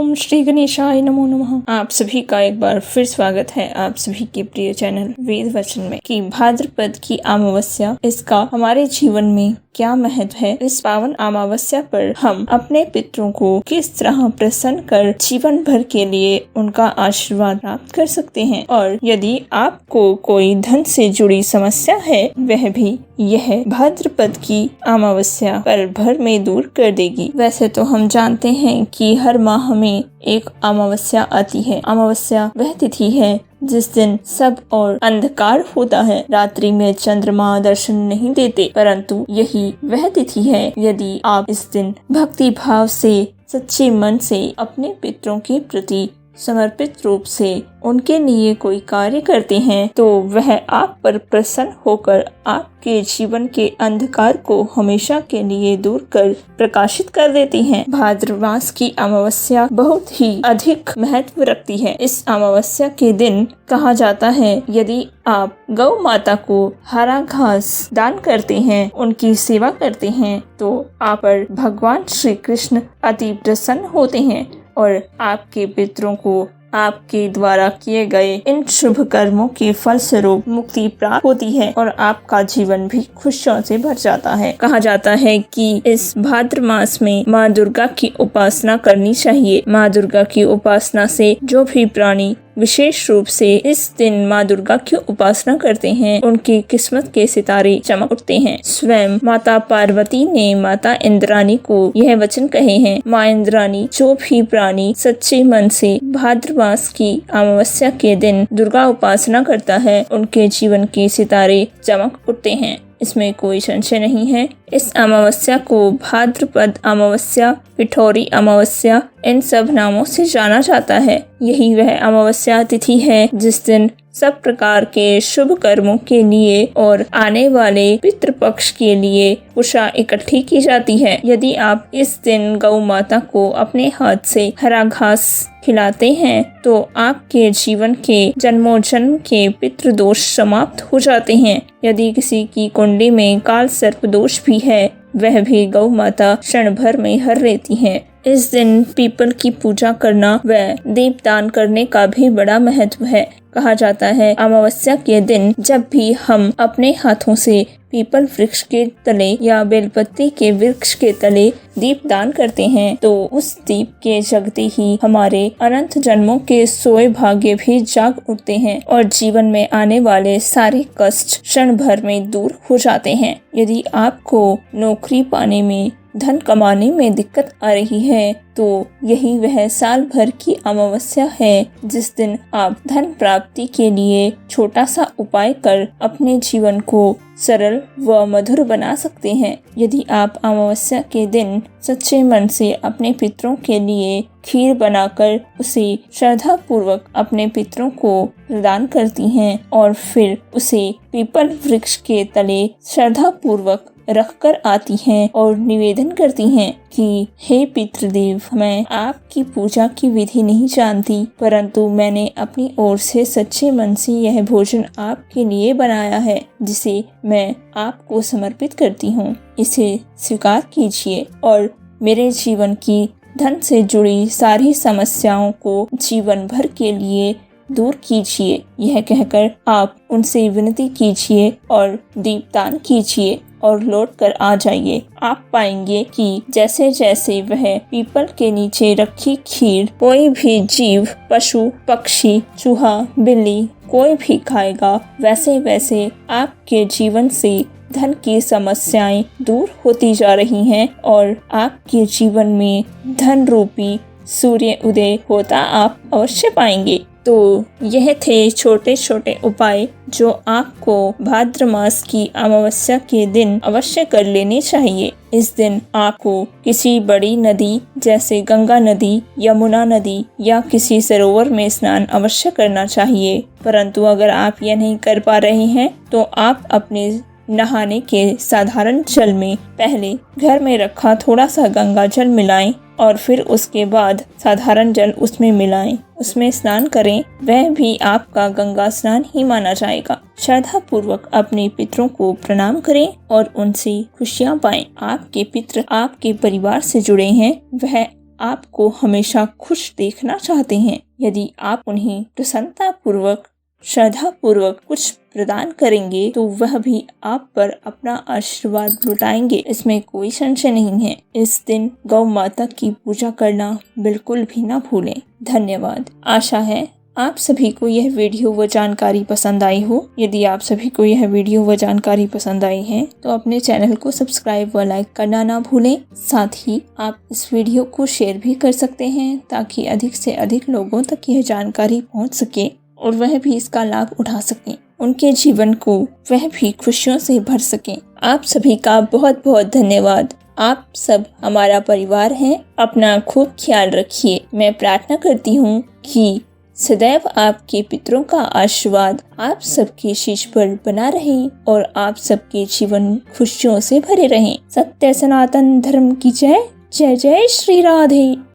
ओम श्री गणेशाय नमो नमः। आप सभी का एक बार फिर स्वागत है आप सभी के प्रिय चैनल वेद वचन में कि भाद्रपद की अमावस्या, इसका हमारे जीवन में क्या महत्व है। इस पावन अमावस्या पर हम अपने पितरों को किस तरह प्रसन्न कर जीवन भर के लिए उनका आशीर्वाद प्राप्त कर सकते हैं, और यदि आपको कोई धन से जुड़ी समस्या है, वह भी यह भाद्रपद की अमावस्या पल भर में दूर कर देगी। वैसे तो हम जानते हैं कि हर माह में एक अमावस्या आती है। अमावस्या वह तिथि है जिस दिन सब और अंधकार होता है, रात्रि में चंद्रमा दर्शन नहीं देते, परंतु यही वह तिथि है यदि आप इस दिन भक्ति भाव से, सच्चे मन से अपने पितरों के प्रति समर्पित रूप से उनके लिए कोई कार्य करते हैं, तो वह आप पर प्रसन्न होकर आपके जीवन के अंधकार को हमेशा के लिए दूर कर प्रकाशित कर देती हैं। भाद्र मास की अमावस्या बहुत ही अधिक महत्व रखती है। इस अमावस्या के दिन कहा जाता है, यदि आप गौ माता को हरा घास दान करते हैं, उनकी सेवा करते हैं, तो आप पर भगवान श्री कृष्ण अति प्रसन्न होते हैं और आपके पितरों को आपके द्वारा किए गए इन शुभ कर्मों के फल स्वरूप मुक्ति प्राप्त होती है और आपका जीवन भी खुशियों से भर जाता है। कहा जाता है कि इस भाद्र मास में माँ दुर्गा की उपासना करनी चाहिए। माँ दुर्गा की उपासना से जो भी प्राणी विशेष रूप से इस दिन माँ दुर्गा की उपासना करते हैं, उनकी किस्मत के सितारे चमक उठते हैं। स्वयं माता पार्वती ने माता इंद्राणी को यह वचन कहे हैं, माँ इंद्राणी, जो भी प्राणी सच्चे मन से भाद्र मास की अमावस्या के दिन दुर्गा उपासना करता है, उनके जीवन के सितारे चमक उठते हैं। इसमें कोई संशय नहीं है। इस अमावस्या को भाद्रपद अमावस्या, पिठौरी अमावस्या, इन सब नामों से जाना जाता है। यही वह अमावस्या तिथि है जिस दिन सब प्रकार के शुभ कर्मों के लिए और आने वाले पितृपक्ष के लिए उषा इकट्ठी की जाती है। यदि आप इस दिन गौ माता को अपने हाथ से हरा घास खिलाते हैं, तो आपके जीवन के जन्मों जन्म के पितृ दोष समाप्त हो जाते हैं। यदि किसी की कुंडली में काल सर्प दोष भी है, वह भी गौ माता क्षण भर में हर लेती है। इस दिन पीपल की पूजा करना व दीपदान करने का भी बड़ा महत्व है। कहा जाता है, अमावस्या के दिन जब भी हम अपने हाथों से पीपल वृक्ष के तले या बेलपत्ती के वृक्ष के तले दीप दान करते हैं, तो उस दीप के जगते ही हमारे अनंत जन्मों के सोए भाग्य भी जाग उठते हैं और जीवन में आने वाले सारे कष्ट क्षण भर में दूर हो जाते हैं। यदि आपको नौकरी पाने में, धन कमाने में दिक्कत आ रही है, तो यही वह साल भर की अमावस्या है जिस दिन आप धन प्राप्ति के लिए छोटा सा उपाय कर अपने जीवन को सरल व मधुर बना सकते हैं। यदि आप अमावस्या के दिन सच्चे मन से अपने पितरों के लिए खीर बनाकर उसे श्रद्धा पूर्वक अपने पितरों को प्रदान करती हैं और फिर उसे पीपल वृक्ष के तले श्रद्धा पूर्वक रखकर आती हैं और निवेदन करती हैं कि हे पितृदेव, मैं आपकी पूजा की विधि नहीं जानती, परंतु मैंने अपनी ओर से सच्चे मन से यह भोजन आपके लिए बनाया है, जिसे मैं आपको समर्पित करती हूँ। इसे स्वीकार कीजिए और मेरे जीवन की धन से जुड़ी सारी समस्याओं को जीवन भर के लिए दूर कीजिए। यह कहकर आप उनसे विनती कीजिए और दीपदान कीजिए और लौट कर आ जाइए। आप पाएंगे कि जैसे जैसे वह पीपल के नीचे रखी खीर कोई भी जीव, पशु, पक्षी, चूहा, बिल्ली कोई भी खाएगा, वैसे वैसे आपके जीवन से धन की समस्याएं दूर होती जा रही हैं और आपके जीवन में धन रूपी सूर्य उदय होता आप अवश्य पाएंगे। तो यह थे छोटे छोटे उपाय जो आपको भाद्र मास की अमावस्या के दिन अवश्य कर लेने चाहिए। इस दिन आपको किसी बड़ी नदी जैसे गंगा नदी, यमुना नदी या किसी सरोवर में स्नान अवश्य करना चाहिए। परंतु अगर आप यह नहीं कर पा रहे हैं, तो आप अपने नहाने के साधारण जल में पहले घर में रखा थोड़ा सा गंगा जल मिलाएं और फिर उसके बाद साधारण जल उसमें मिलाएं, उसमें स्नान करें। वह भी आपका गंगा स्नान ही माना जाएगा। श्रद्धा पूर्वक अपने पितरों को प्रणाम करें और उनसे खुशियां पाएं। आपके पितृ आपके परिवार से जुड़े हैं, वह आपको हमेशा खुश देखना चाहते हैं। यदि आप उन्हें प्रसन्नता पूर्वक, श्रद्धा पूर्वक कुछ प्रदान करेंगे तो वह भी आप पर अपना आशीर्वाद लुटाएंगे, इसमें कोई संशय नहीं है। इस दिन गौ माता की पूजा करना बिल्कुल भी ना भूलें। धन्यवाद। आशा है आप सभी को यह वीडियो व जानकारी पसंद आई हो। यदि आप सभी को यह वीडियो व जानकारी पसंद आई है तो अपने चैनल को सब्सक्राइब व लाइक करना ना भूलें। साथ ही आप इस वीडियो को शेयर भी कर सकते हैं ताकि अधिक से अधिक लोगों तक यह जानकारी पहुंच सके और वह भी इसका लाभ उठा सकें, उनके जीवन को वह भी खुशियों से भर सकें। आप सभी का बहुत बहुत धन्यवाद। आप सब हमारा परिवार हैं। अपना खूब ख्याल रखिए। मैं प्रार्थना करती हूँ कि सदैव आपके पितरों का आशीर्वाद आप सबके शीश पर बना रहे और आप सबके जीवन खुशियों से भरे रहें। सत्य सनातन धर्म की जय। जय जय श्री राधे।